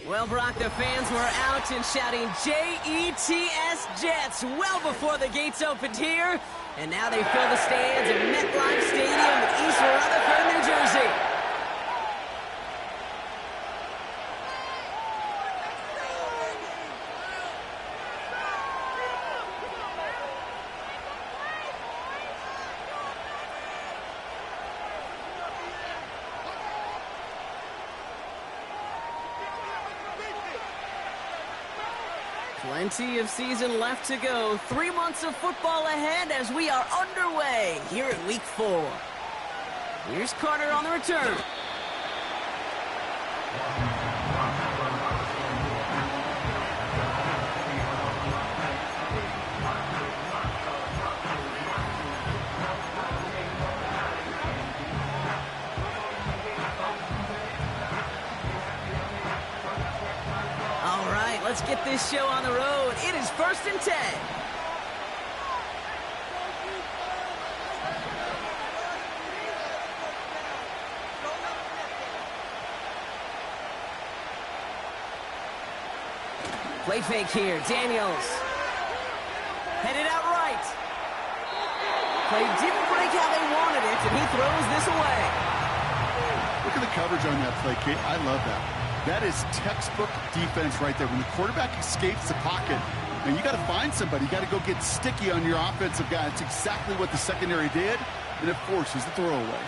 Well, Brock, the fans were out and shouting J-E-T-S Jets well before the gates opened here. And now they fill the stands at MetLife Stadium in East Rutherford, New Jersey. Plenty of season left to go. 3 months of football ahead as we are underway here in Week 4. Here's Carter on the return. Let's get this show on the road. It is 1st and 10. Play fake here. Daniels. Headed out right. Play didn't break how they wanted it, and he throws this away. Look at the coverage on that play, Kate. I love that. That is textbook defense right there. When the quarterback escapes the pocket, and you got to find somebody. You got to go get sticky on your offensive guy. It's exactly what the secondary did, and it forces the throwaway.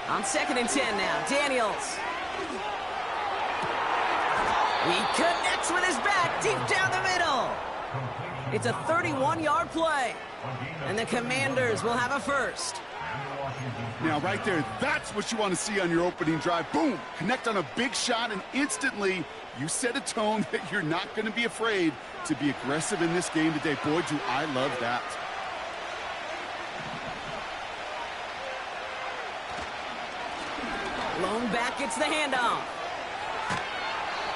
On 2nd and 10 now, Daniels. He connects with his back deep down the middle. It's a 31-yard play. And the Commanders will have a first. Now, right there, that's what you want to see on your opening drive. Boom! Connect on a big shot, and instantly you set a tone that you're not going to be afraid to be aggressive in this game today. Boy, do I love that. Lone back gets the handoff.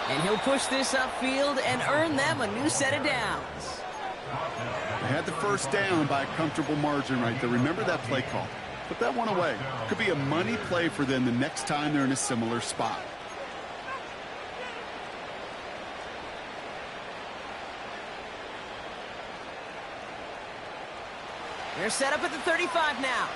And he'll push this upfield and earn them a new set of downs. They had the first down by a comfortable margin right there. Remember that play call. Put that one away. Could be a money play for them the next time they're in a similar spot. They're set up at the 35 now.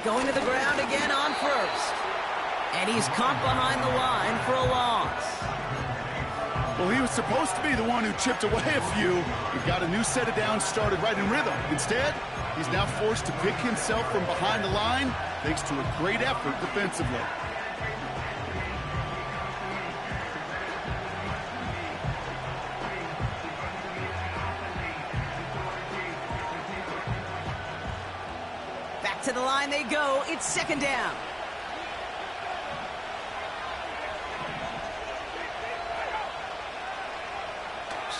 Going to the ground again on first. And he's caught behind the line for a loss. Well, he was supposed to be the one who chipped away a few. He got a new set of downs started right in rhythm. Instead, he's now forced to pick himself from behind the line thanks to a great effort defensively. To the line they go. It's 2nd down.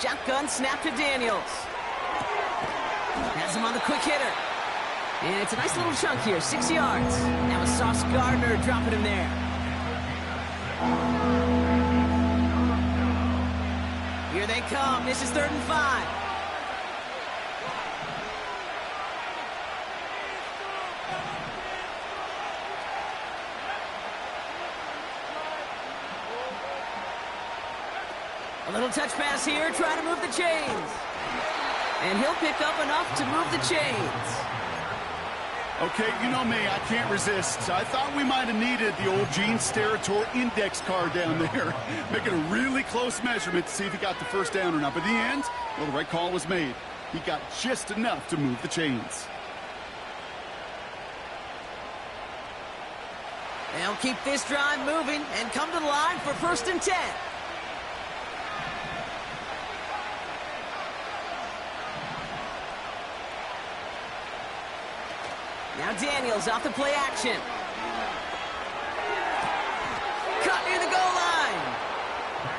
Shotgun snap to Daniels. Has him on the quick hitter. And it's a nice little chunk here, 6 yards. Now it's Sauce Gardner dropping him there. Here they come. This is 3rd and 5. A little touch pass here, trying to move the chains. And he'll pick up enough to move the chains. Okay, you know me, I can't resist. I thought we might have needed the old Gene Steratore index card down there. Making a really close measurement to see if he got the first down or not. But in the end, well, the right call was made. He got just enough to move the chains. They'll keep this drive moving and come to the line for 1st and 10. Now Daniels off the play action. Caught near the goal line.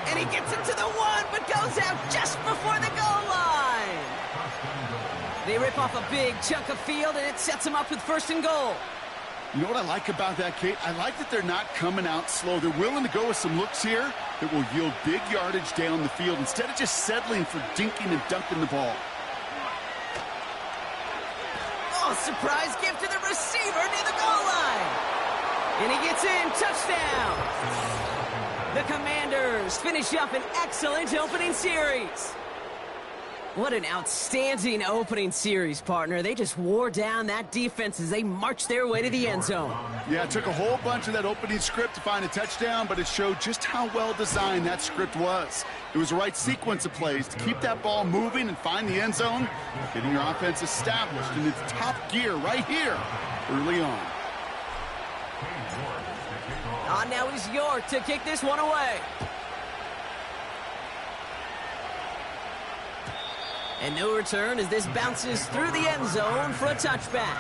And he gets it to the 1, but goes out just before the goal line. They rip off a big chunk of field, and it sets him up with 1st and goal. You know what I like about that, Kate? I like that they're not coming out slow. They're willing to go with some looks here that will yield big yardage down the field instead of just settling for dinking and dunking the ball. Oh, surprise gift to the receiver near the goal line. And he gets in. Touchdown. The Commanders finish up an excellent opening series. What an outstanding opening series, partner. They just wore down that defense as they marched their way to the end zone. Yeah, it took a whole bunch of that opening script to find a touchdown, but it showed just how well designed that script was. It was the right sequence of plays to keep that ball moving and find the end zone, getting your offense established in its top gear right here early on. Now is York to kick this one away. And no return as this bounces through the end zone for a touchback.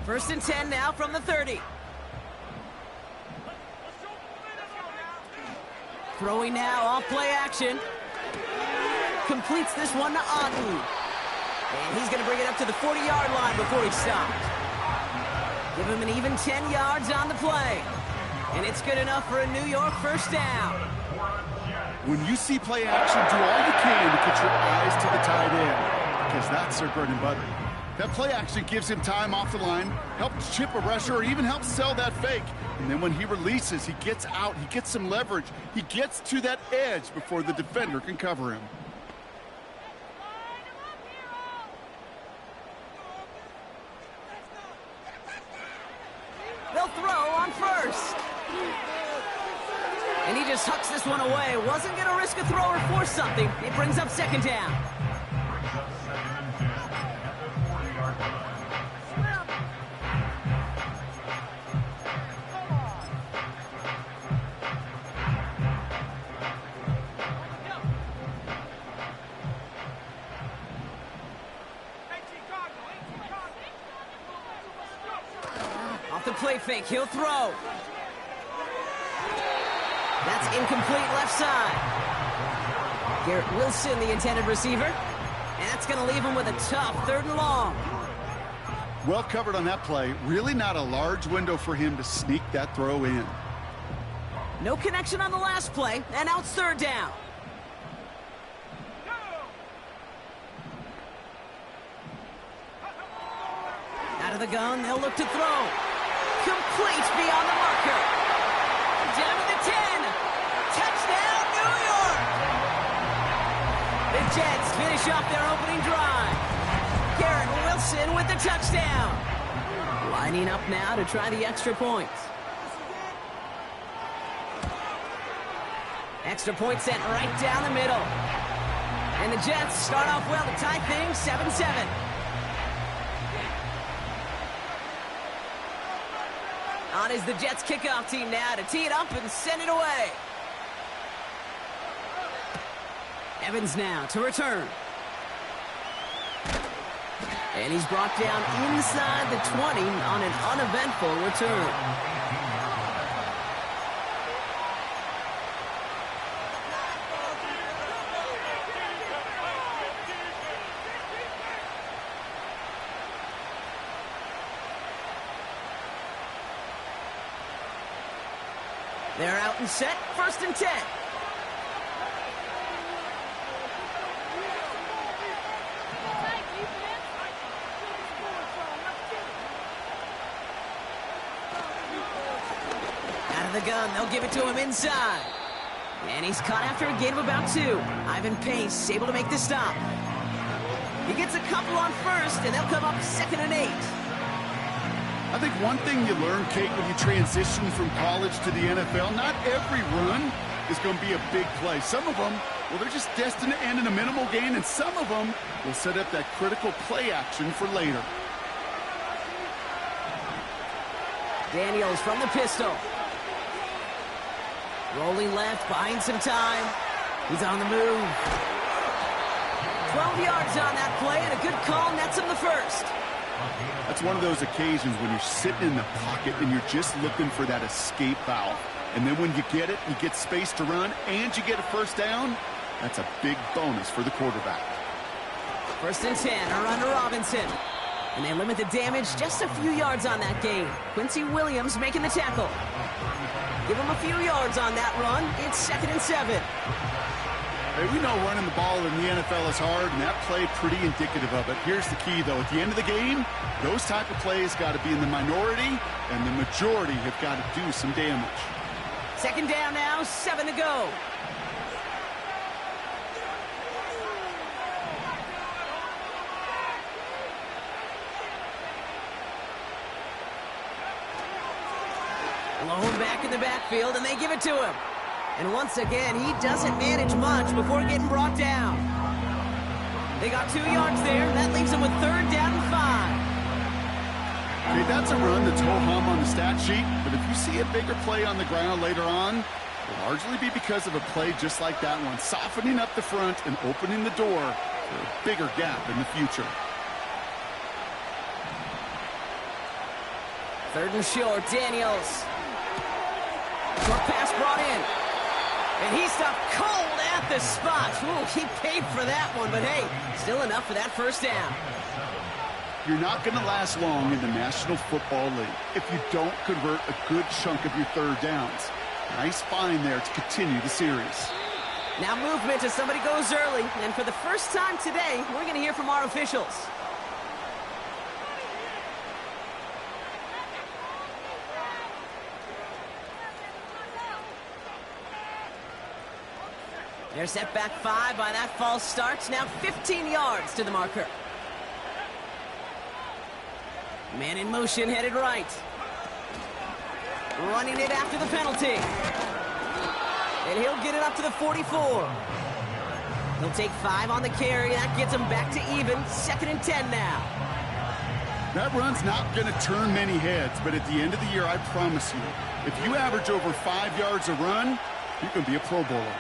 First and 10 now from the 30. Throwing now off play action. Completes this one to Auden. And he's going to bring it up to the 40-yard line before he stops. Give him an even 10 yards on the play. And it's good enough for a New York first down. When you see play action, do all you can to get your eyes to the tight end, because that's their bread and butter. That play action gives him time off the line, helps chip a rusher, or even helps sell that fake. And then when he releases, he gets out, he gets some leverage. He gets to that edge before the defender can cover him. They'll throw on first. And he just hucks this one away. Wasn't going to risk a throw or force something. It brings up second down. Off the play fake, he'll throw. That's incomplete left side. Garrett Wilson, the intended receiver. And that's going to leave him with a tough 3rd and long. Well covered on that play. Really not a large window for him to sneak that throw in. No connection on the last play, and now it's 3rd down. Out of the gun, they'll look to throw. Complete beyond the marker. Down to the 10. Touchdown, New York! The Jets finish off their opening drive. Garrett Wilson with the touchdown. Lining up now to try the extra points. Extra point sent right down the middle. And the Jets start off well to tie things 7-7. On is the Jets kickoff team now to tee it up and send it away. Evans now to return. And he's brought down inside the 20 on an uneventful return. They're out and set, 1st and 10. Out of the gun, they'll give it to him inside. And he's caught after a gain of about 2. Ivan Pace able to make the stop. He gets a couple on first, and they'll come up 2nd and 8. I think one thing you learn, Kate, when you transition from college to the NFL, not every run is going to be a big play. Some of them, well, they're just destined to end in a minimal gain, and some of them will set up that critical play action for later. Daniels from the pistol. Rolling left, buying some time. He's on the move. 12 yards on that play, and a good call nets him the first. That's one of those occasions when you're sitting in the pocket and you're just looking for that escape valve. And then when you get it, you get space to run, and you get a first down, that's a big bonus for the quarterback. 1st and 10, a run to Robinson. And they limit the damage just a few yards on that gain. Quincy Williams making the tackle. Give him a few yards on that run. It's 2nd and 7. Hey, we know running the ball in the NFL is hard, and that play pretty indicative of it. Here's the key, though. At the end of the game, those type of plays got to be in the minority, and the majority have got to do some damage. 2nd down now, 7 to go. Lone back in the backfield, and they give it to him. And once again, he doesn't manage much before getting brought down. They got 2 yards there, and that leaves him with 3rd down and 5. Okay, that's a run that's ho-hum on the stat sheet, but if you see a bigger play on the ground later on, it'll largely be because of a play just like that one, softening up the front and opening the door for a bigger gap in the future. 3rd and short, Daniels. Short pass brought in. And he stopped cold at the spot. Ooh, he paid for that one, but hey, still enough for that 1st down. You're not going to last long in the National Football League if you don't convert a good chunk of your 3rd downs. Nice find there to continue the series. Now movement as somebody goes early, and for the first time today, we're going to hear from our officials. They're set back 5 by that false start. Now 15 yards to the marker. Man in motion, headed right. Running it after the penalty. And he'll get it up to the 44. He'll take 5 on the carry. That gets him back to even. 2nd and 10 now. That run's not going to turn many heads, but at the end of the year, I promise you, if you average over 5 yards a run, you can be a Pro Bowler.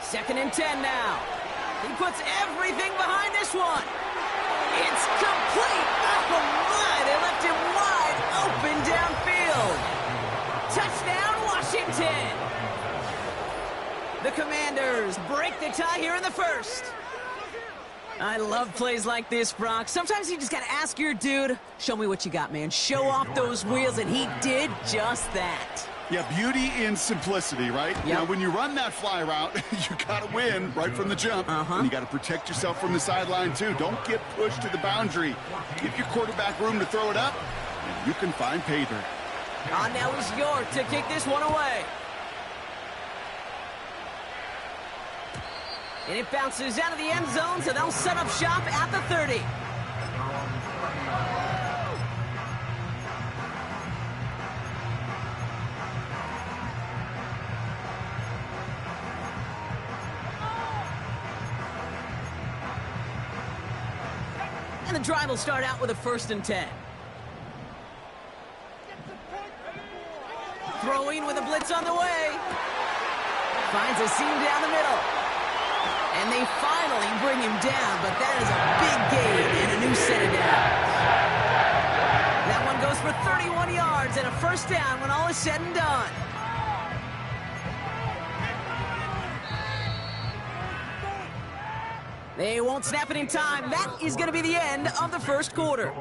Second and 10 now. He puts everything behind this one. It's complete. Oh my, they left him wide open downfield. Touchdown, Washington. The Commanders break the tie here in the 1st. I love plays like this, Brock. Sometimes you just got to ask your dude, show me what you got, man. Show off those wheels, and he did just that. Yeah, beauty in simplicity, right? Yep. Now, when you run that fly route, you got to win right from the jump. And you got to protect yourself from the sideline, too. Don't get pushed to the boundary. Give your quarterback room to throw it up, and you can find pay dirt. On now is York to kick this one away. And it bounces out of the end zone, so they'll set up shop at the 30. And the drive will start out with a 1st and 10. Throwing with a blitz on the way. Finds a seam down the middle. And they finally bring him down, but that is a big gain and a new set of downs. That one goes for 31 yards and a 1st down when all is said and done. They won't snap it in time. That is going to be the end of the 1st quarter.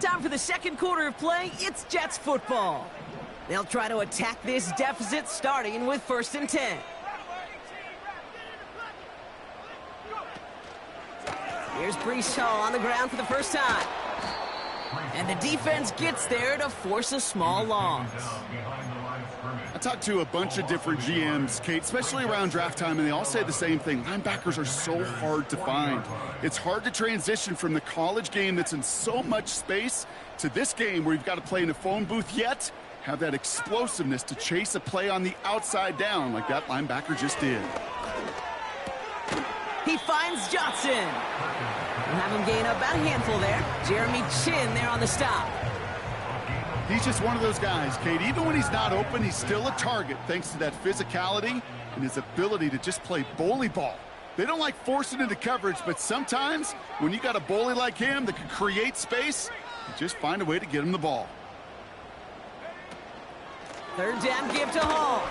Time for the 2nd quarter of play. It's Jets football. They'll try to attack this deficit starting with 1st and 10. Here's Breece Hall on the ground for the first time. And the defense gets there to force a small loss. I talked to a bunch of different GMs, Kate, especially around draft time, and they all say the same thing. Linebackers are so hard to find. It's hard to transition from the college game that's in so much space to this game where you've got to play in a phone booth, yet have that explosiveness to chase a play on the outside down like that linebacker just did. He finds Johnson. We'll have him gain about a handful there. Jeremy Chinn there on the stop. He's just one of those guys, Kate. Even when he's not open, he's still a target thanks to that physicality and his ability to just play bully ball. They don't like forcing into coverage, but sometimes when you got a bully like him that can create space, you just find a way to get him the ball. Third down give to Hall.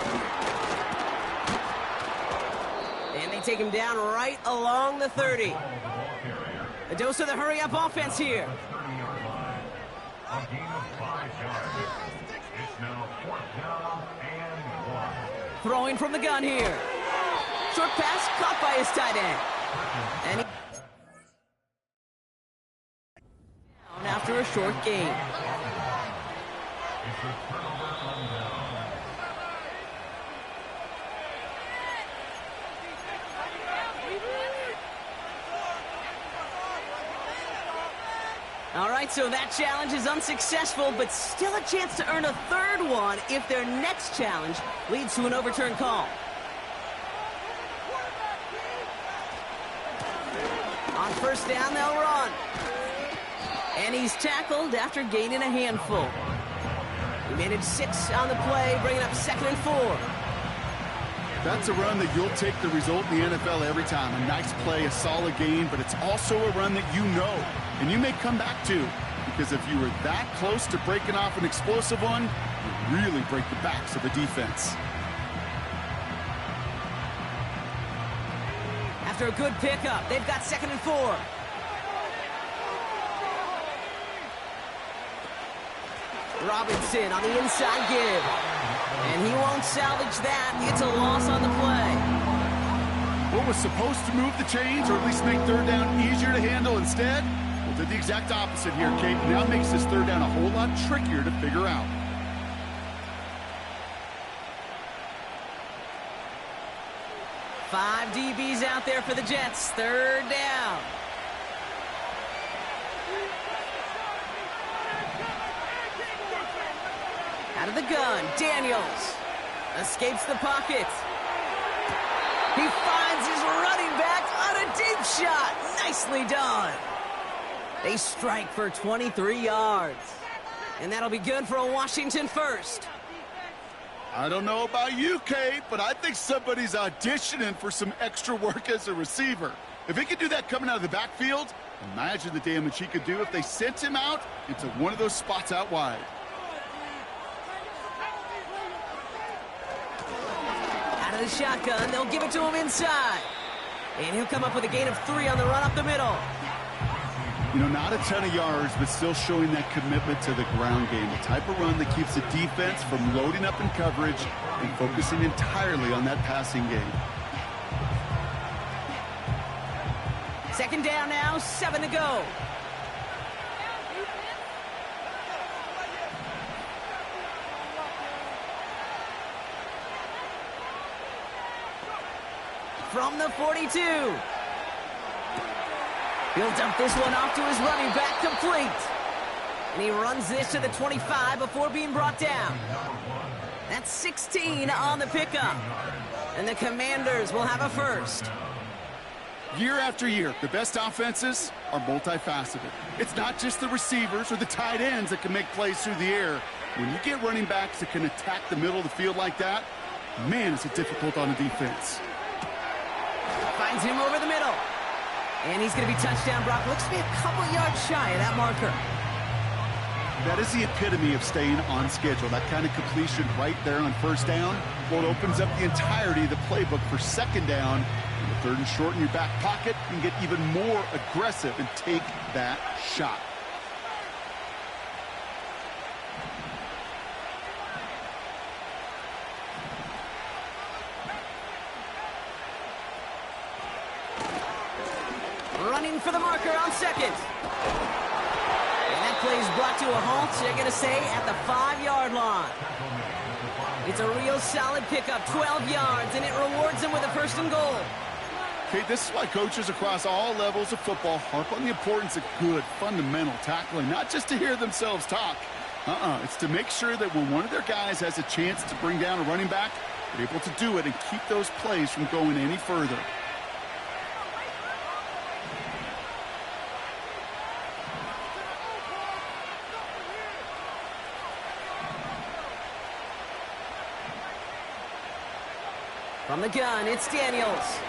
And they take him down right along the 30. A dose of the hurry-up offense here. A gain of 5 yards. It's now 4th down and 1. Throwing from the gun here. Short pass caught by his tight end. And he after a short gain. All right, so that challenge is unsuccessful, but still a chance to earn a third one if their next challenge leads to an overturned call. On first down, they'll run. And he's tackled after gaining a handful. He managed 6 on the play, bringing up 2nd and 4. That's a run that you'll take the result in the NFL every time. A nice play, a solid gain, but it's also a run that you know and you may come back to, because if you were that close to breaking off an explosive one, you really break the backs of the defense. After a good pickup, they've got 2nd and 4. Robinson on the inside give. And he won't salvage that. It's a loss on the play. What was supposed to move the chains, or at least make third down easier to handle instead, well, did the exact opposite here, Kate. Now makes this third down a whole lot trickier to figure out. Five DBs out there for the Jets. Third down. Out of the gun, Daniels escapes the pocket. He finds his running back on a deep shot. Nicely done. They strike for 23 yards. And that'll be good for a Washington first. I don't know about you, Kate, but I think somebody's auditioning for some extra work as a receiver. If he could do that coming out of the backfield, imagine the damage he could do if they sent him out into one of those spots out wide. Out of the shotgun, they'll give it to him inside. And he'll come up with a gain of 3 on the run up the middle. You know, not a ton of yards, but still showing that commitment to the ground game. The type of run that keeps the defense from loading up in coverage and focusing entirely on that passing game. Second down now, 7 to go. From the 42. He'll dump this one off to his running back, complete. And he runs this to the 25 before being brought down. That's 16 on the pickup. And the Commanders will have a first. Year after year, the best offenses are multifaceted. It's not just the receivers or the tight ends that can make plays through the air. When you get running backs that can attack the middle of the field like that, man, is it difficult on the defense. Finds him over the middle. And he's going to be touchdown. Brock looks to be a couple yards shy of that marker. That is the epitome of staying on schedule. That kind of completion right there on first down. Well, it opens up the entirety of the playbook for second down. And the third and short in your back pocket, you can get even more aggressive and take that shot. Running for the marker on second. And that play is brought to a halt, they're going to say, at the 5-yard line. It's a real solid pickup, 12 yards, and it rewards them with a first and goal. Okay, this is why coaches across all levels of football harp on the importance of good, fundamental tackling, not just to hear themselves talk. It's to make sure that when one of their guys has a chance to bring down a running back, they're able to do it and keep those plays from going any further. From the gun, it's Daniels.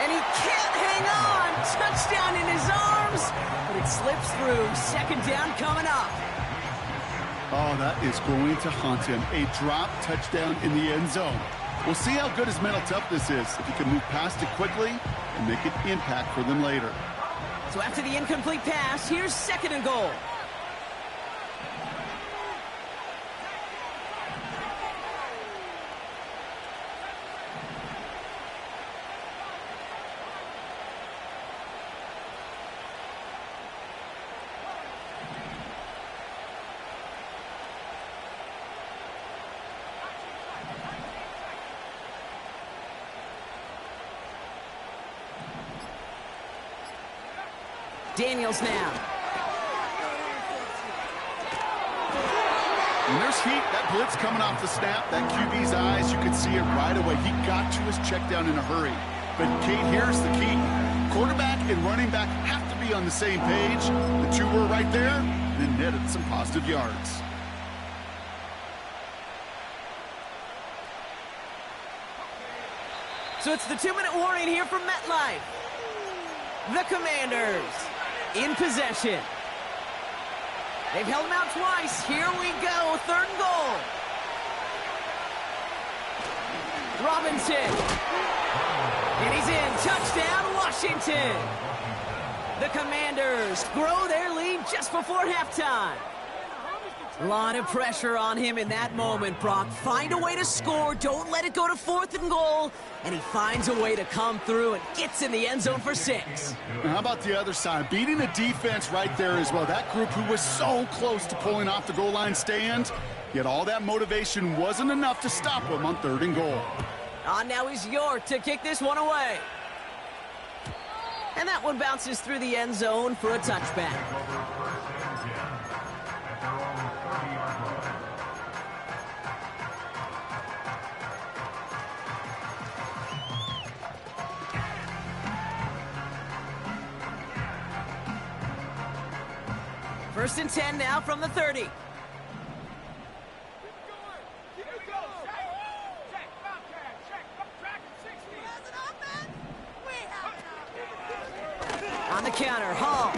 And he can't hang on. Touchdown in his arms, but it slips through. Second down coming up. Oh, that is going to haunt him. A drop touchdown in the end zone. We'll see how good his mental toughness is if he can move past it quickly and make an impact for them later. So after the incomplete pass, here's second and goal. Daniels now. When there's heat, that blitz coming off the snap, that QB's eyes, you could see it right away. He got to his check down in a hurry. But, Kate, here's the key. Quarterback and running back have to be on the same page. The two were right there, and then netted some positive yards. So it's the 2-minute warning here from MetLife. The Commanders in possession. They've held him out twice. Here we go. Third and goal. Robinson. And he's in. Touchdown, Washington. The Commanders grow their lead just before halftime. A lot of pressure on him in that moment, Brock. Find a way to score. Don't let it go to fourth and goal. And he finds a way to come through and gets in the end zone for 6. Now, how about the other side? Beating the defense right there as well. That group who was so close to pulling off the goal line stand, yet all that motivation wasn't enough to stop him on third and goal. Now he's York to kick this one away. And that one bounces through the end zone for a touchback. First and 10 now from the 30. On the counter, Hall.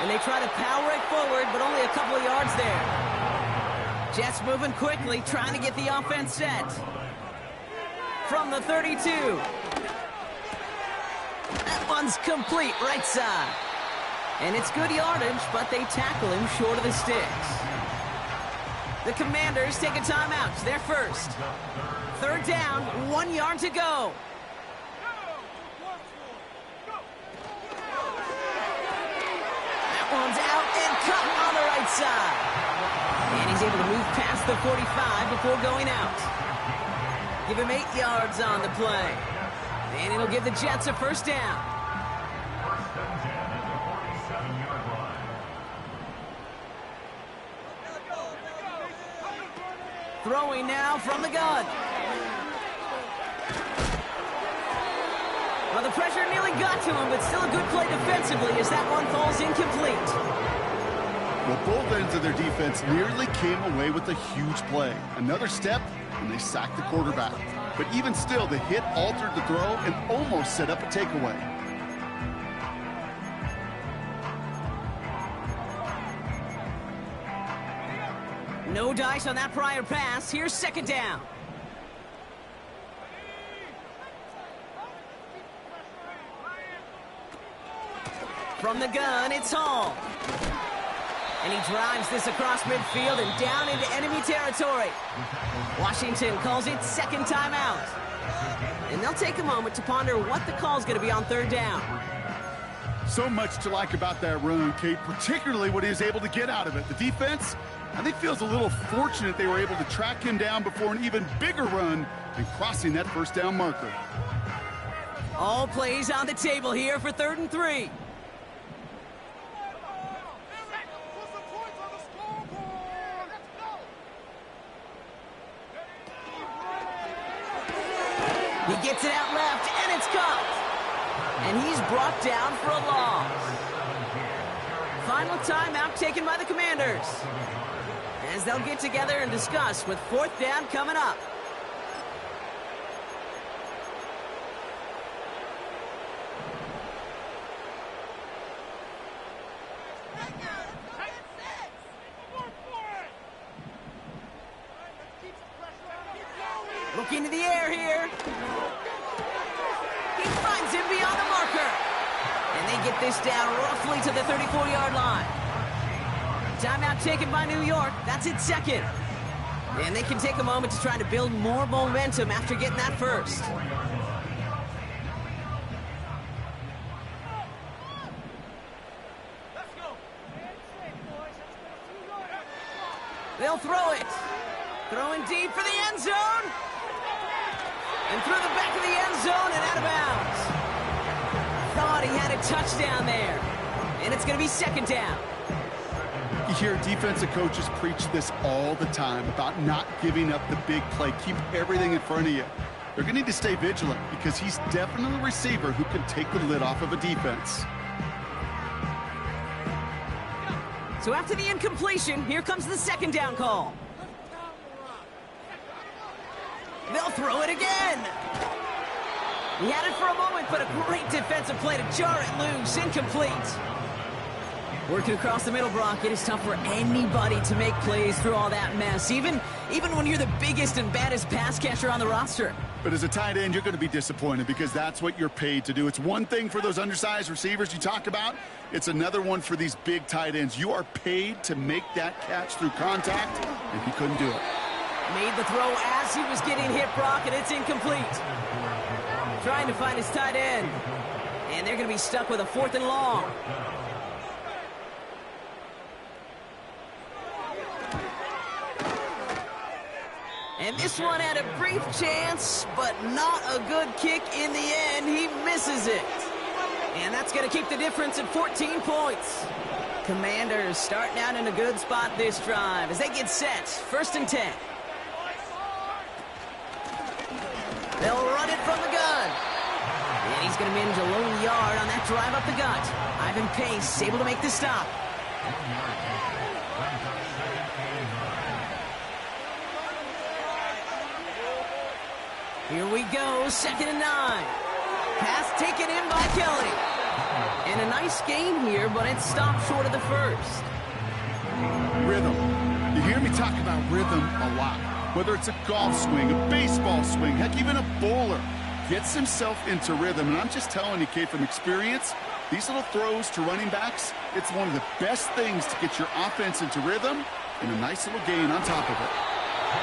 And they try to power it forward, but only a couple of yards there. Jets moving quickly, trying to get the offense set. From the 32. That one's complete, right side. And it's good yardage, but they tackle him short of the sticks. The Commanders take a timeout. They're first. Third down, 1 yard to go. That one's out and cut on the right side. And he's able to move past the 45 before going out. Give him 8 yards on the play. And it'll give the Jets a first down. Throwing now from the gun. Well, the pressure nearly got to him, but still a good play defensively as that one falls incomplete. Well, both ends of their defense nearly came away with a huge play. Another step, and they sacked the quarterback. But even still, the hit altered the throw and almost set up a takeaway. No dice on that prior pass. Here's second down. From the gun, it's Hall. And he drives this across midfield and down into enemy territory. Washington calls it second timeout. And they'll take a moment to ponder what the call's going to be on third down. So much to like about that run, Kate, particularly what he was able to get out of it. The defense, I think, feels a little fortunate they were able to track him down before an even bigger run and crossing that first down marker. All plays on the table here for 3rd and 3. Gets it out left, and it's caught. And he's brought down for a loss. Final timeout taken by the Commanders, as they'll get together and discuss with 4th down coming up. Looking to the air here. He finds him beyond the marker. And they get this down roughly to the 34-yard line. Timeout taken by New York. That's its second. And they can take a moment to try to build more momentum after getting that first. They'll throw it. Throwing deep for the end zone. And through the back of the end zone and out of bounds. Thought he had a touchdown there. And it's going to be 2nd down. You hear defensive coaches preach this all the time about not giving up the big play. Keep everything in front of you. They're going to need to stay vigilant because he's definitely a receiver who can take the lid off of a defense. So after the incompletion, here comes the 2nd down call. They'll throw it again. He had it for a moment, but a great defensive play to jar it loose. Incomplete. Working across the middle, Brock, it is tough for anybody to make plays through all that mess, even when you're the biggest and baddest pass catcher on the roster. But as a tight end, you're going to be disappointed because that's what you're paid to do. It's one thing for those undersized receivers you talk about. It's another one for these big tight ends. You are paid to make that catch through contact, and he couldn't do it. Made the throw as he was getting hit, Brock, and it's incomplete. Trying to find his tight end. And they're going to be stuck with a 4th and long. And this one had a brief chance, but not a good kick in the end. He misses it. And that's going to keep the difference at 14 points. Commanders starting out in a good spot this drive as they get set. 1st and 10. They'll run it from the gun. And he's going to manage a lone yard on that drive up the gut. Ivan Pace able to make the stop. Here we go, 2nd and 9. Pass taken in by Kelly. And a nice game here, but it stopped short of the first. Rhythm. You hear me talk about rhythm a lot. Whether it's a golf swing, a baseball swing, heck, even a bowler gets himself into rhythm. And I'm just telling you, Kate, from experience, these little throws to running backs, it's one of the best things to get your offense into rhythm and a nice little gain on top of it.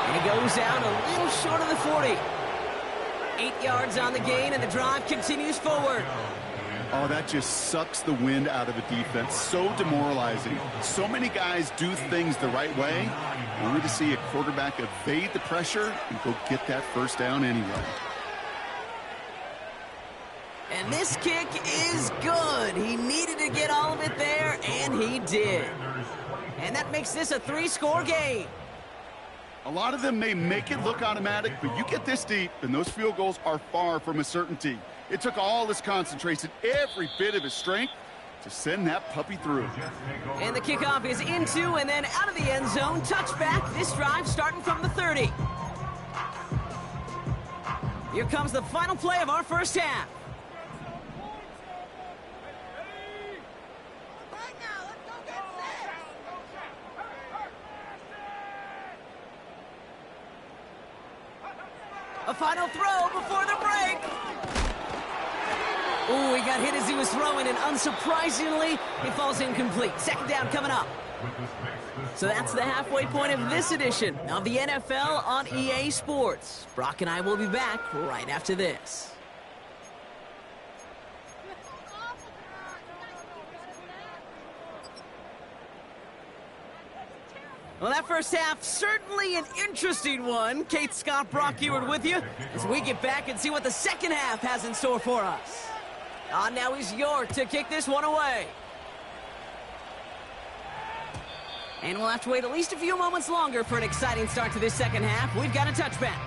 And he goes down a little short of the 40. 8 yards on the gain, and the drive continues forward. Oh, that just sucks the wind out of a defense. So demoralizing. So many guys do things the right way, only to see a quarterback evade the pressure and go get that 1st down anyway. And this kick is good. He needed to get all of it there, and he did. And that makes this a 3-score game. A lot of them may make it look automatic, but you get this deep, and those field goals are far from a certainty. It took all his concentration, every bit of his strength, to send that puppy through. And the kickoff is into and then out of the end zone. Touchback. This drive starting from the 30. Here comes the final play of our first half. A final throw before the break. Ooh, he got hit as he was throwing, and unsurprisingly, he falls incomplete. 2nd down coming up. So that's the halfway point of this edition of the NFL on EA Sports. Brock and I will be back right after this. Well, that first half, certainly an interesting one. Kate Scott, Brock Eward with you as we get back and see what the second half has in store for us. Now is York to kick this one away. And we'll have to wait at least a few moments longer for an exciting start to this second half. We've got a touchback.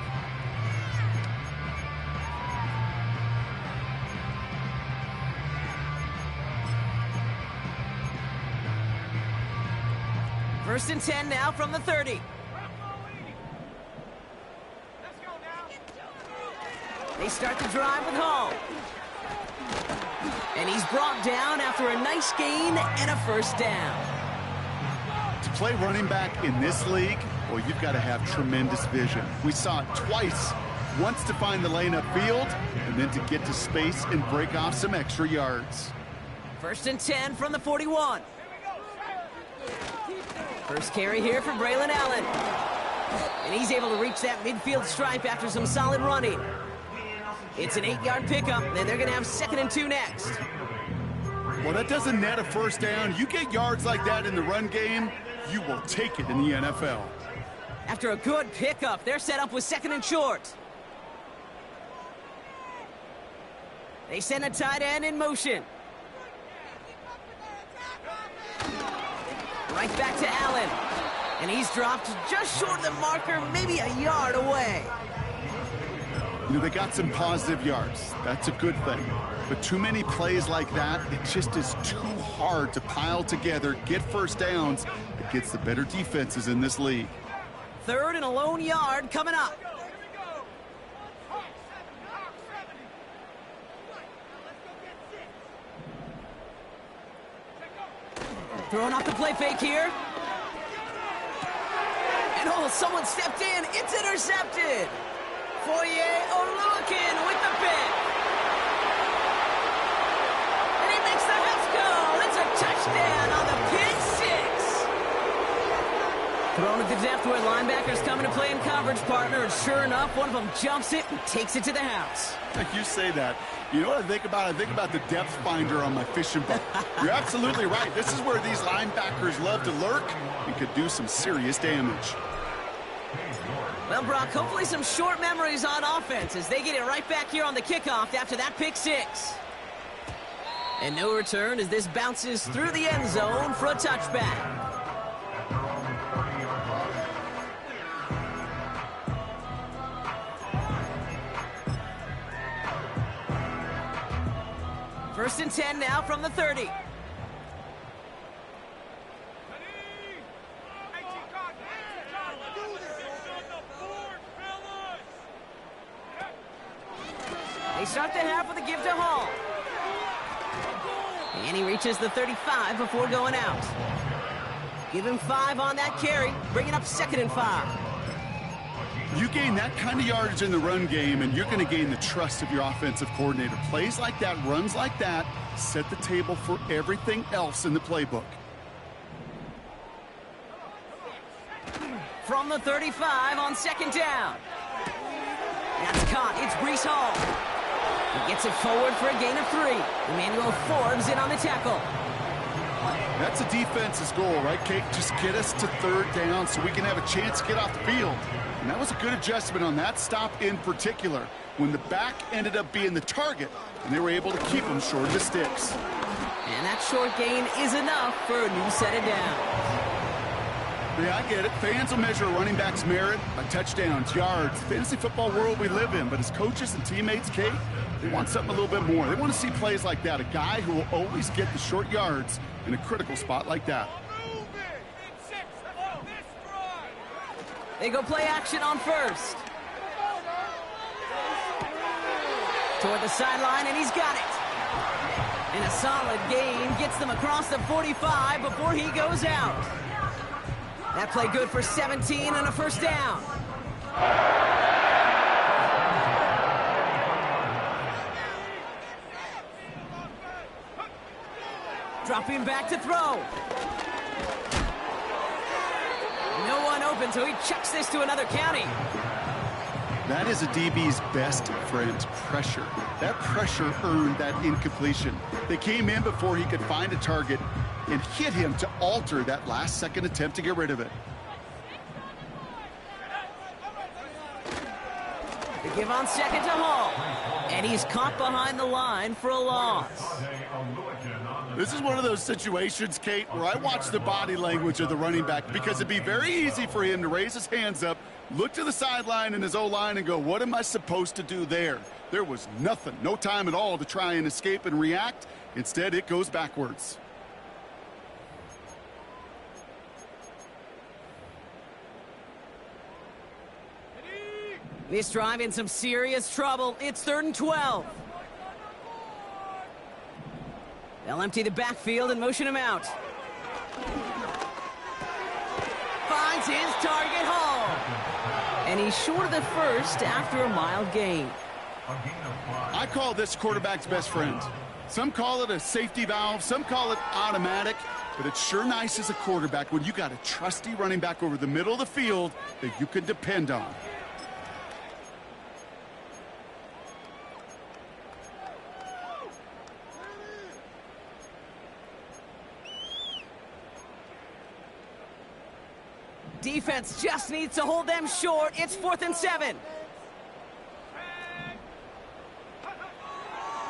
First and 10 now from the 30. They start the drive with Hall. And he's brought down after a nice gain and a first down. To play running back in this league, well, you've got to have tremendous vision. We saw it twice. Once to find the lane upfield, and then to get to space and break off some extra yards. First and 10 from the 41. First carry here for Braylon Allen. And he's able to reach that midfield stripe after some solid running. It's an 8-yard pickup, and they're going to have 2nd and 2 next. Well, that doesn't net a first down. You get yards like that in the run game, you will take it in the NFL. After a good pickup, they're set up with 2nd and short. They send a tight end in motion. Right back to Allen. And he's dropped just short of the marker, maybe a yard away. You know, they got some positive yards. That's a good thing. But too many plays like that, it just is too hard to pile together, get first downs against the better defenses in this league. 3rd and a lone yard coming up. Throwing off the play fake here. And oh, someone stepped in. It's intercepted. Foye Oluokun with the pick. And he makes the Hets go. It's a touchdown on the pick six. Thrown at the depth where linebackers coming to play in coverage, partner. And sure enough, one of them jumps it and takes it to the house. You say that. You know what I think about? I think about the depth finder on my fishing boat. You're absolutely right. This is where these linebackers love to lurk and could do some serious damage. Well, Brock, hopefully some short memories on offense as they get it right back here on the kickoff after that pick six. And no return as this bounces through the end zone for a touchback. First and 10 now from the 30. They start the half with a give to Hall. And he reaches the 35 before going out. Give him 5 on that carry, bringing up 2nd and 5. You gain that kind of yardage in the run game, and you're going to gain the trust of your offensive coordinator. Plays like that, runs like that, set the table for everything else in the playbook. From the 35 on 2nd down. That's caught. It's Breece Hall. He gets it forward for a gain of 3. Emmanuel Forbes in on the tackle. That's a defense's goal, right, Kate? Just get us to 3rd down so we can have a chance to get off the field. And that was a good adjustment on that stop in particular, when the back ended up being the target, and they were able to keep him short of the sticks. And that short gain is enough for a new set of downs. Yeah, I get it. Fans will measure a running back's merit by touchdowns, yards, fantasy football world we live in. But as coaches and teammates, Kate, they want something a little bit more. They want to see plays like that, a guy who will always get the short yards in a critical spot like that. They go play action on first. Toward the sideline, and he's got it. And a solid gain gets them across the 45 before he goes out. That play good for 17 and a first down. Dropping back to throw. No one open, so he chucks this to another county. That is a DB's best friend, pressure. That pressure earned that incompletion. They came in before he could find a target and hit him to alter that last-second attempt to get rid of it. They give on 2nd to Hall. And he's caught behind the line for a loss. This is one of those situations, Kate, where I watch the body language of the running back because it'd be very easy for him to raise his hands up, look to the sideline in his O-line and go, what am I supposed to do there? There was nothing, no time at all to try and escape and react. Instead, it goes backwards. This drive in some serious trouble. It's 3rd and 12. They'll empty the backfield and motion him out. Finds his target, Hall. And he's short of the first after a mild gain. I call this quarterback's best friend. Some call it a safety valve, some call it automatic, but it's sure nice as a quarterback when you got a trusty running back over the middle of the field that you can depend on. Defense just needs to hold them short. It's 4th and 7.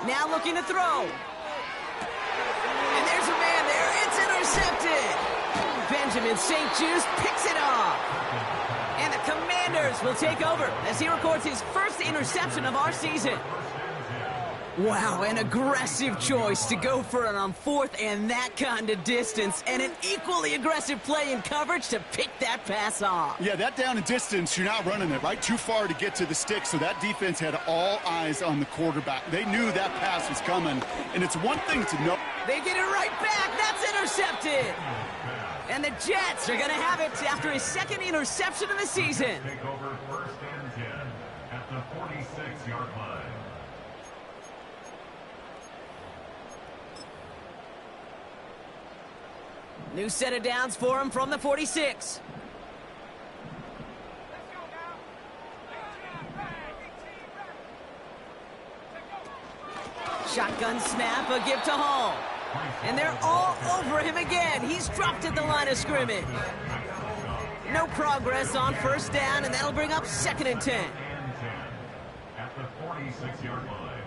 Now looking to throw. And there's a man there. It's intercepted. Benjamin St-Juste picks it off. And the Commanders will take over as he records his first interception of our season. Wow, an aggressive choice to go for it on 4th and that kind of distance, and an equally aggressive play in coverage to pick that pass off. Yeah, that down and distance, you're not running it, right? Too far to get to the stick, so that defense had all eyes on the quarterback. They knew that pass was coming, and it's one thing to know. They get it right back. That's intercepted. And the Jets are going to have it after his 2nd interception of the season. Take over 1st and 10 at the 46-yard line. New set of downs for him from the 46. Shotgun snap, a give to Hall. And they're all over him again. He's dropped at the line of scrimmage. No progress on 1st down, and that'll bring up 2nd and 10. At the 46-yard line.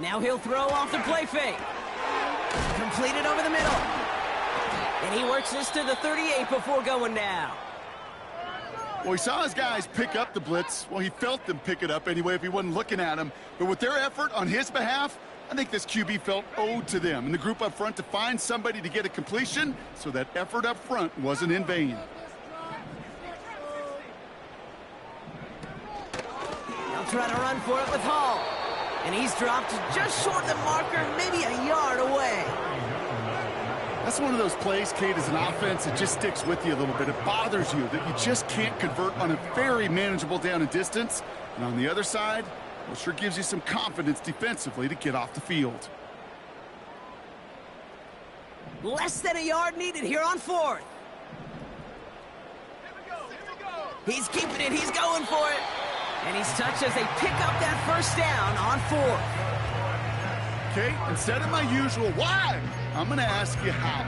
Now he'll throw off the play fake. Completed over the middle. And he works this to the 38 before going down. Well, he saw his guys pick up the blitz. Well, he felt them pick it up anyway if he wasn't looking at them. But with their effort on his behalf, I think this QB felt owed to them and the group up front to find somebody to get a completion, so that effort up front wasn't in vain. They'll try to run for it with Hall. And he's dropped just short of the marker, maybe a yard away. That's one of those plays, Kate, as an offense, it just sticks with you a little bit. It bothers you that you just can't convert on a very manageable down and distance. And on the other side, it sure gives you some confidence defensively to get off the field. Less than a yard needed here on 4th. He's keeping it. He's going for it. And he's touched as they pick up that 1st down on 4th. Okay, instead of my usual why, I'm going to ask you how.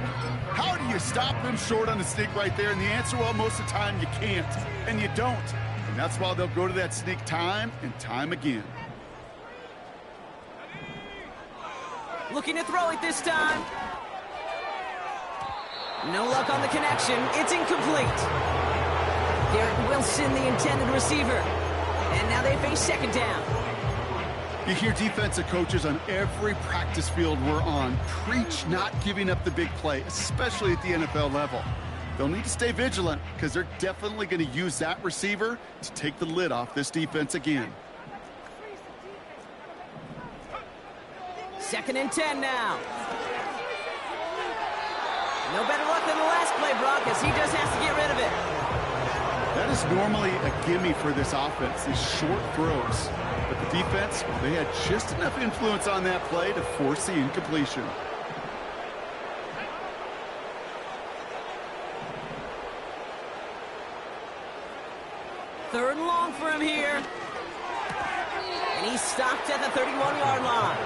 How do you stop them short on the sneak right there? And the answer, well, most of the time you can't, and you don't. And that's why they'll go to that sneak time and time again. Looking to throw it this time. No luck on the connection. It's incomplete. Garrett Wilson, the intended receiver. And now they face 2nd down. You hear defensive coaches on every practice field we're on preach not giving up the big play, especially at the NFL level. They'll need to stay vigilant because they're definitely going to use that receiver to take the lid off this defense again. 2nd and 10 now. No better luck than the last play, Brock, as he just has to get rid of it. That is normally a gimme for this offense, these short throws. But the defense, well, they had just enough influence on that play to force the incompletion. Third and long for him here. And he's stopped at the 31-yard line.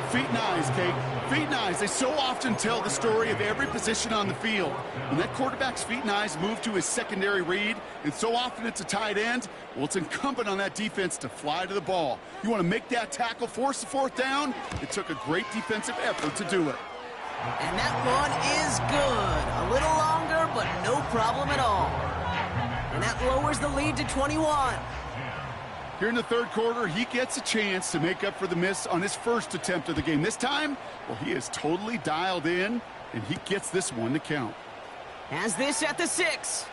Feet and eyes, Kate. Feet and eyes. They so often tell the story of every position on the field. When that quarterback's feet and eyes move to his secondary read, and so often it's a tight end, well, it's incumbent on that defense to fly to the ball. You want to make that tackle, force the 4th down? It took a great defensive effort to do it. And that one is good. A little longer, but no problem at all. And that lowers the lead to 21. Here in the 3rd quarter, he gets a chance to make up for the miss on his first attempt of the game. This time, well, he is totally dialed in, and he gets this one to count. Has this at the 6.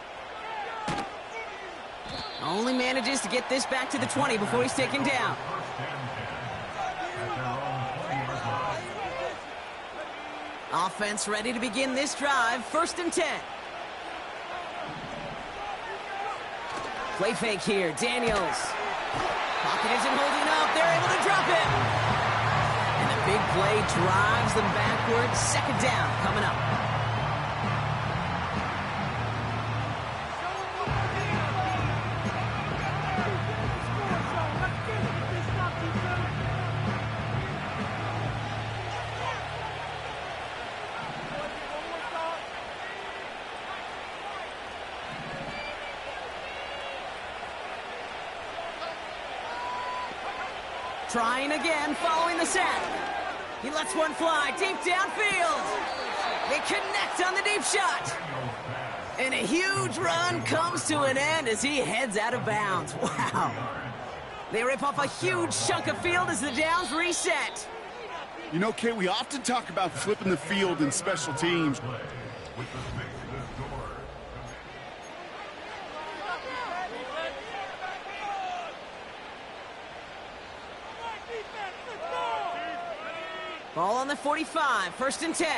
Only manages to get this back to the 20 before he's taken down. Offense ready to begin this drive. 1st and 10. Play fake here. Daniels. Pocket isn't holding up. They're able to drop it. And the big play drives them backwards. 2nd down coming up. Trying again, following the sack. He lets one fly deep downfield. They connect on the deep shot. And a huge run comes to an end as he heads out of bounds. Wow. They rip off a huge chunk of field as the downs reset. You know, Kate, we often talk about flipping the field in special teams. Ball on the 45, 1st and 10.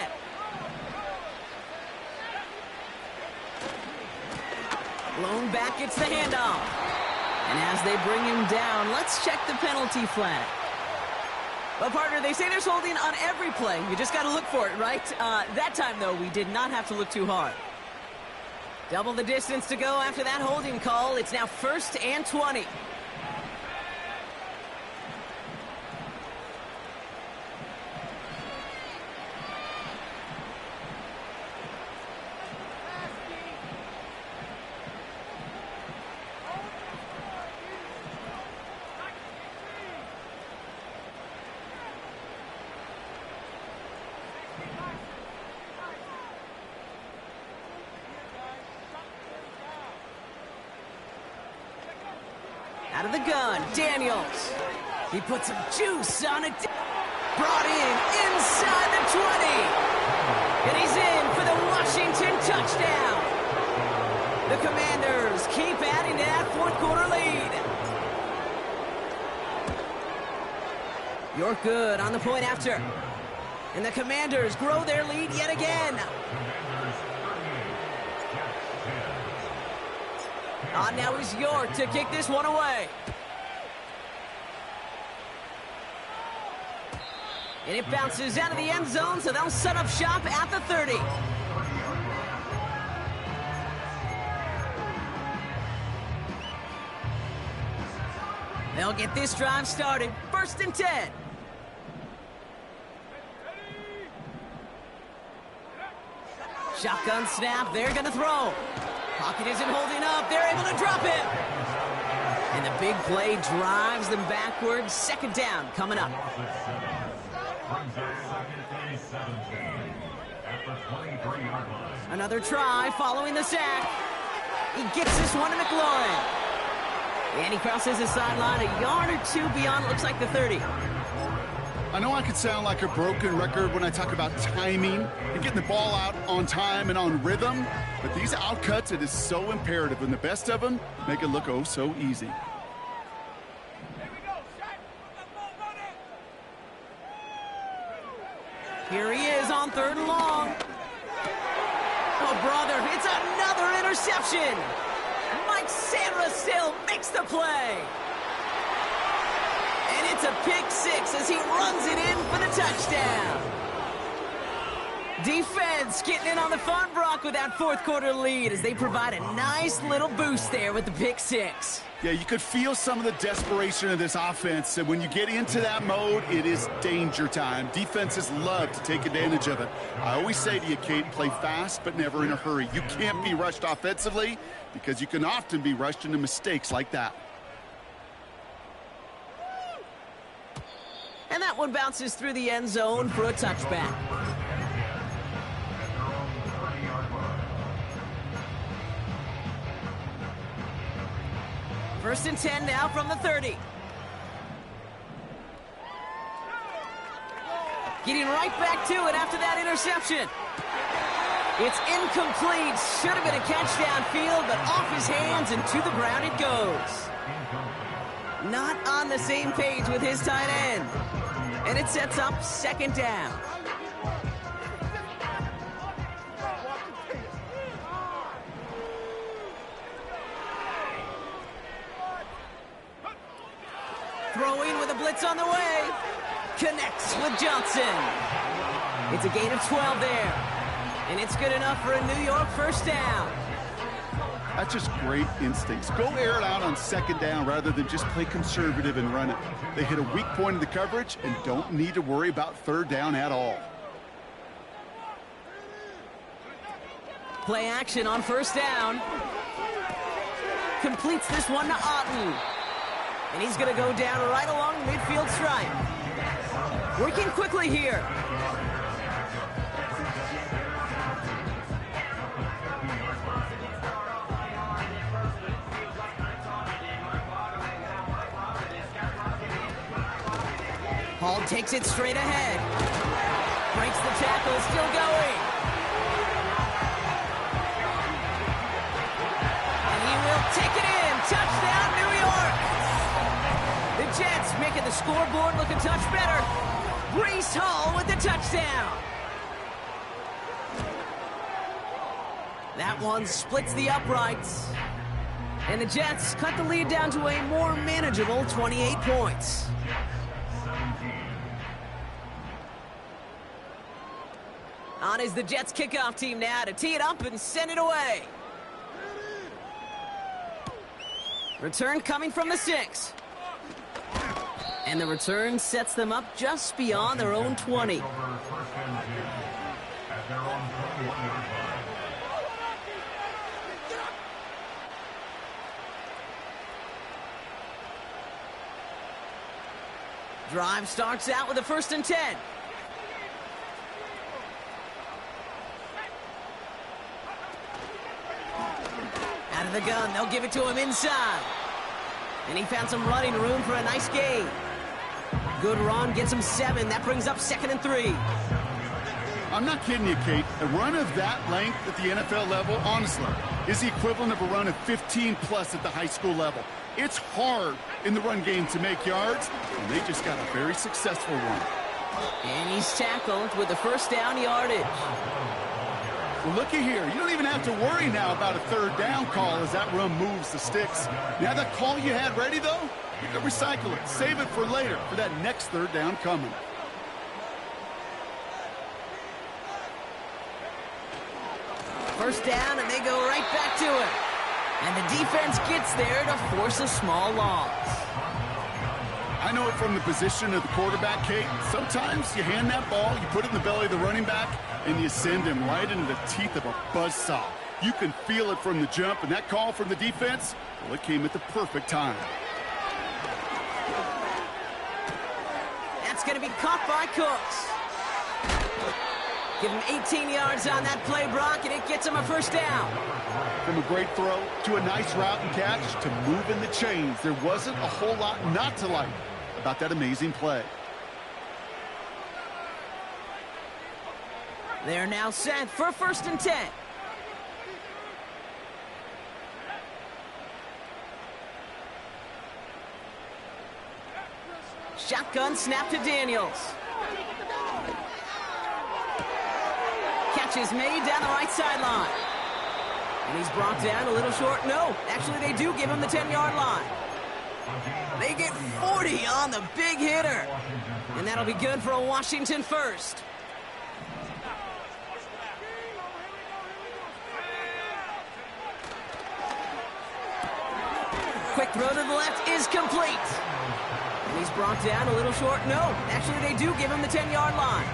Blown back gets the handoff. And as they bring him down, let's check the penalty flag. Well, partner, they say there's holding on every play. You just got to look for it, right? That time, though, we did not have to look too hard. Double the distance to go after that holding call. It's now 1st and 20. Out of the gun, Daniels. He puts some juice on it. Brought in inside the 20. And he's in for the Washington touchdown. The Commanders keep adding to that 4th quarter lead. You're good on the point after. And the Commanders grow their lead yet again. On now is York to kick this one away. And it bounces out of the end zone, so they'll set up shop at the 30. They'll get this drive started. 1st and 10. Shotgun snap, they're gonna throw. Pocket isn't holding up. They're able to drop it. And the big play drives them backwards. 2nd down coming up. Another try following the sack. He gets this one to McLaurin. And he crosses the sideline a yard or two beyond, looks like the 30. I know I could sound like a broken record when I talk about timing and getting the ball out on time and on rhythm, but these outcuts, it is so imperative, and the best of them make it look oh so easy. Here he is on 3rd and long. Oh, brother, it's another interception. Mike Sandra still makes the play. And it's a pick 6 as he runs it in for the touchdown. Defense getting in on the fun, Brock, with that 4th quarter lead as they provide a nice little boost there with the pick 6. Yeah, you could feel some of the desperation of this offense, and when you get into that mode, it is danger time. Defenses love to take advantage of it. I always say to you, Kate, play fast but never in a hurry. You can't be rushed offensively because you can often be rushed into mistakes like that. And that one bounces through the end zone for a touchback. First and 10 now from the 30. Getting right back to it after that interception. It's incomplete. Should have been a catch downfield, but off his hands and to the ground it goes. Not on the same page with his tight end. And it sets up second down. Throwing with a blitz on the way. Connects with Johnson. It's a gain of 12 there. And it's good enough for a New York first down. That's just great instincts. Go air it out on second down rather than just play conservative and run it. They hit a weak point in the coverage and don't need to worry about third down at all. Play action on first down. Completes this one to Otten. And he's going to go down right along the midfield stripe. Working quickly here. Hall takes it straight ahead. Breaks the tackle, still going. And he will take it in. Touchdown, New York. The Jets making the scoreboard look a touch better. Breece Hall with the touchdown. That one splits the uprights. And the Jets cut the lead down to a more manageable 28 points. On is the Jets kickoff team now to tee it up and send it away. Return coming from the 6. And the return sets them up just beyond their own 20. Drive starts out with a 1st and 10. Out of the gun, they'll give it to him inside. And he found some running room for a nice gain. Good run, gets him 7. That brings up 2nd and 3. I'm not kidding you, Kate. A run of that length at the NFL level, honestly, is the equivalent of a run of 15+ at the high school level. It's hard in the run game to make yards, and they just got a very successful one. And he's tackled with the first down yardage. Well, looky here. You don't even have to worry now about a third down call as that run moves the sticks. Now that call you had ready, though, you can recycle it. Save it for later for that next third down coming. First down, and they go right back to it. And the defense gets there to force a small loss. I know it from the position of the quarterback, Kate. Sometimes you hand that ball, you put it in the belly of the running back, and you send him right into the teeth of a buzzsaw. You can feel it from the jump, and that call from the defense, well, it came at the perfect time. That's going to be caught by Cooks. Give him 18 yards on that play, Brock, and it gets him a first down. From a great throw to a nice route and catch to moving the chains, there wasn't a whole lot not to like about that amazing play. They're now set for 1st and 10. Shotgun snap to Daniels. Catch is made down the right sideline. And he's brought down a little short. No, actually they do give him the 10-yard line. They get 40 on the big hitter. And that'll be good for a Washington first. Quick throw to the left is complete. And he's brought down a little short. No, actually they do give him the 10-yard line.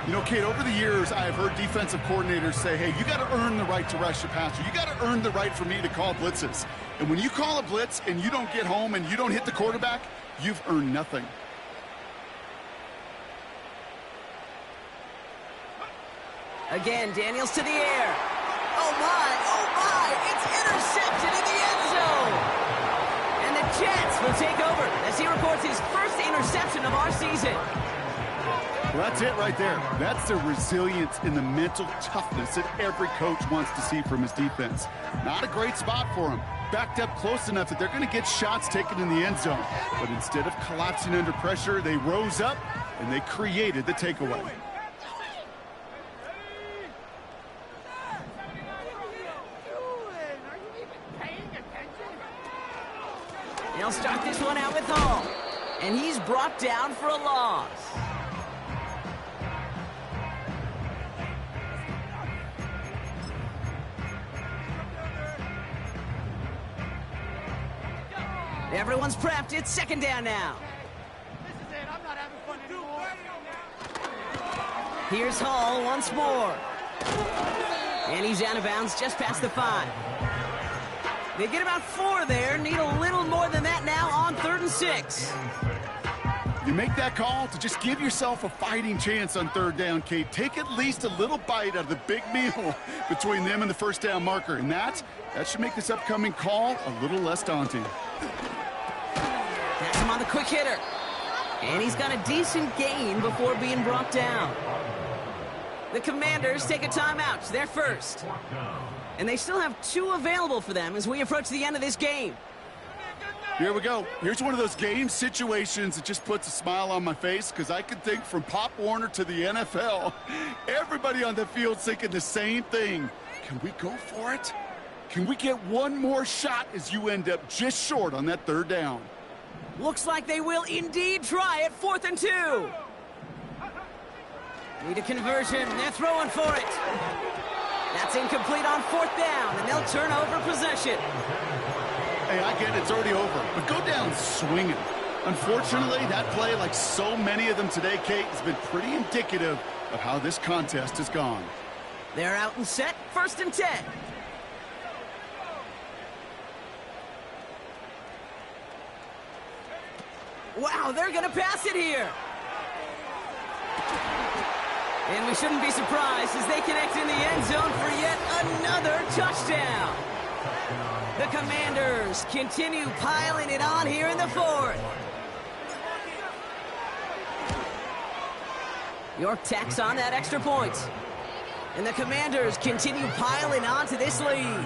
You know, Kate, over the years, I have heard defensive coordinators say, hey, you got to earn the right to rush your passer. You got to earn the right for me to call blitzes. And when you call a blitz and you don't get home and you don't hit the quarterback, you've earned nothing. Again, Daniels to the air. Oh my, it's intercepted in the end zone. And the Jets will take over as he records his first interception of our season. Well, that's it right there. That's the resilience and the mental toughness that every coach wants to see from his defense. Not a great spot for him. Backed up close enough that they're going to get shots taken in the end zone. But instead of collapsing under pressure, they rose up and they created the takeaway. They'll start this one out with Hall. And he's brought down for a loss. Everyone's prepped. It's second down now. This is it. I'm not having fun anymore. Here's Hall once more. And he's out of bounds just past the 5. They get about 4 there. Need a little more than that now on 3rd and 6. You make that call to just give yourself a fighting chance on 3rd down, Kate. Take at least a little bite out of the big meal between them and the first down marker. And that should make this upcoming call a little less daunting. That's him on the quick hitter. And he's got a decent gain before being brought down. The Commanders take a timeout. They're first. And they still have 2 available for them as we approach the end of this game. Here we go. Here's one of those game situations that just puts a smile on my face because I can think from Pop Warner to the NFL. Everybody on the field's thinking the same thing. Can we go for it? Can we get one more shot as you end up just short on that 3rd down? Looks like they will indeed try it. 4th and 2. Need a conversion. They're throwing for it. That's incomplete on 4th down, and they'll turn over possession. Hey, I get it. It's already over. But go down swinging. Unfortunately, that play, like so many of them today, Kate, has been pretty indicative of how this contest has gone. They're out and set. 1st and 10. Wow, they're going to pass it here. And we shouldn't be surprised as they connect in the end zone for yet another touchdown. The Commanders continue piling it on here in the 4th. York tacks on that extra point. And the Commanders continue piling on to this lead.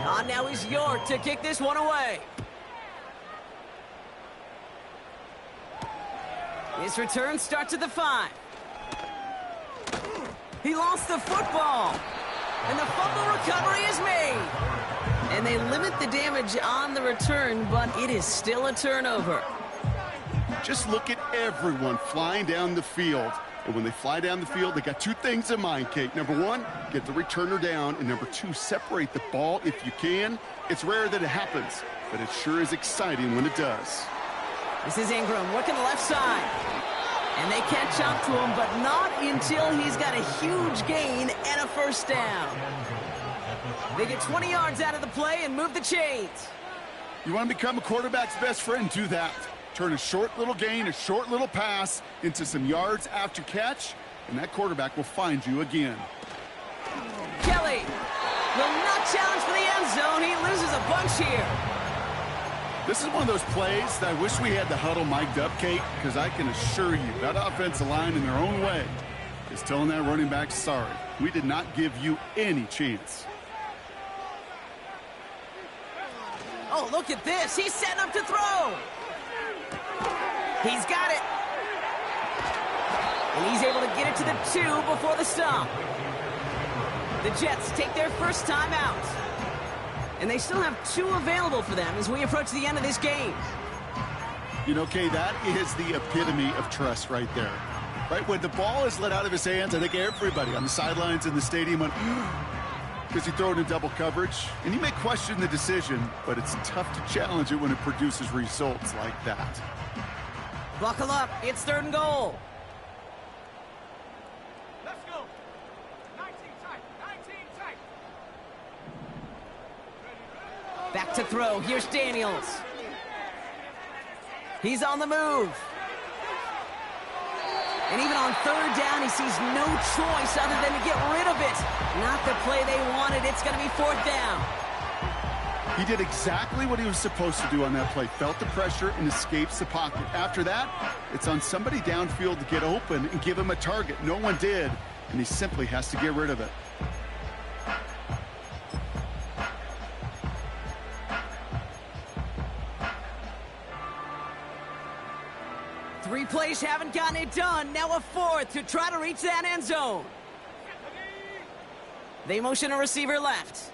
On now is York to kick this one away. His return starts at the 5. He lost the football. And the fumble recovery is made. And they limit the damage on the return, but it is still a turnover. Just look at everyone flying down the field. And when they fly down the field, they got 2 things in mind, Kate. Number 1, get the returner down. And number 2, separate the ball if you can. It's rare that it happens, but it sure is exciting when it does. This is Ingram working the left side. And they catch up to him, but not until he's got a huge gain and a 1st down. They get 20 yards out of the play and move the chains. You want to become a quarterback's best friend? Do that. Turn a short little gain, a short little pass into some yards after catch, and that quarterback will find you again. Kelly will not challenge for the end zone. He loses a bunch here. This is one of those plays that I wish we had the huddle mic'd up, Kate, because I can assure you that offensive line in their own way is telling that running back, sorry, we did not give you any chance. Oh, look at this. He's setting up to throw. He's got it. And he's able to get it to the 2 before the stop. The Jets take their first time out. And they still have 2 available for them as we approach the end of this game. You know, Kay, that is the epitome of trust right there. Right, when the ball is let out of his hands, I think everybody on the sidelines in the stadium went, because you throw it in double coverage. And you may question the decision, but it's tough to challenge it when it produces results like that. Buckle up. It's 3rd and goal. Let's go. 19 tight. 19 tight. Back to throw. Here's Daniels. He's on the move. And even on 3rd down, he sees no choice other than to get rid of it. Not the play they wanted. It's going to be 4th down. He did exactly what he was supposed to do on that play. Felt the pressure and escapes the pocket. After that, it's on somebody downfield to get open and give him a target. No one did, and he simply has to get rid of it. Three plays haven't gotten it done. Now a fourth to try to reach that end zone. They motion a receiver left.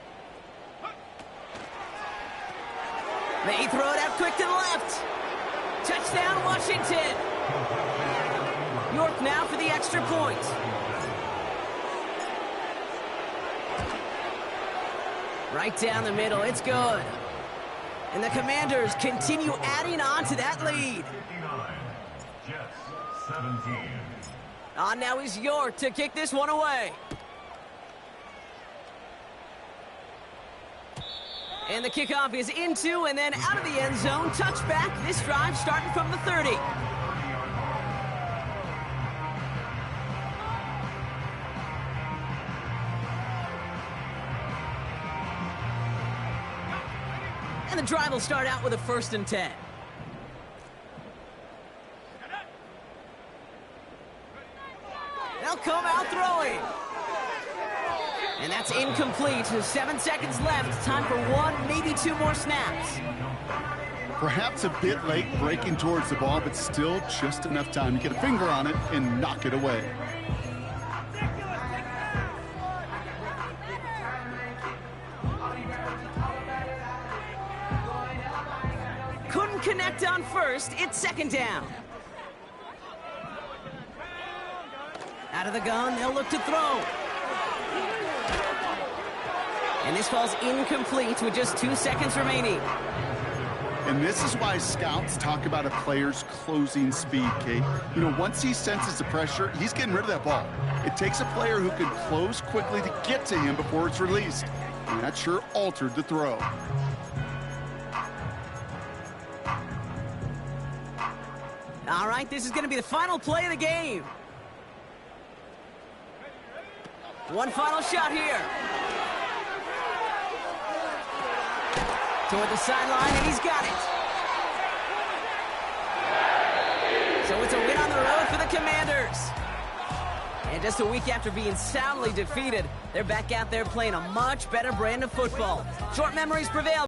They throw it out quick to the left. Touchdown, Washington. York now for the extra point. Right down the middle, it's good. And the Commanders continue adding on to that lead. 59, Jets 17. On now is York to kick this one away. And the kickoff is into and then out of the end zone. Touchback. This drive starting from the 30. And the drive will start out with a 1st and 10. They'll come out throwing. And that's incomplete. 7 seconds left. Time for one, maybe two more snaps. Perhaps a bit late breaking towards the ball, but still just enough time to get a finger on it and knock it away. Couldn't connect on first. It's 2nd down. Out of the gun, they'll look to throw. And this ball's incomplete with just 2 seconds remaining. And this is why scouts talk about a player's closing speed, Kate. You know, once he senses the pressure, he's getting rid of that ball. It takes a player who can close quickly to get to him before it's released. And that sure altered the throw. All right, this is going to be the final play of the game. One final shot here. Toward the sideline, and he's got it. So it's a win on the road for the Commanders. And just a week after being soundly defeated, they're back out there playing a much better brand of football. Short memories prevail.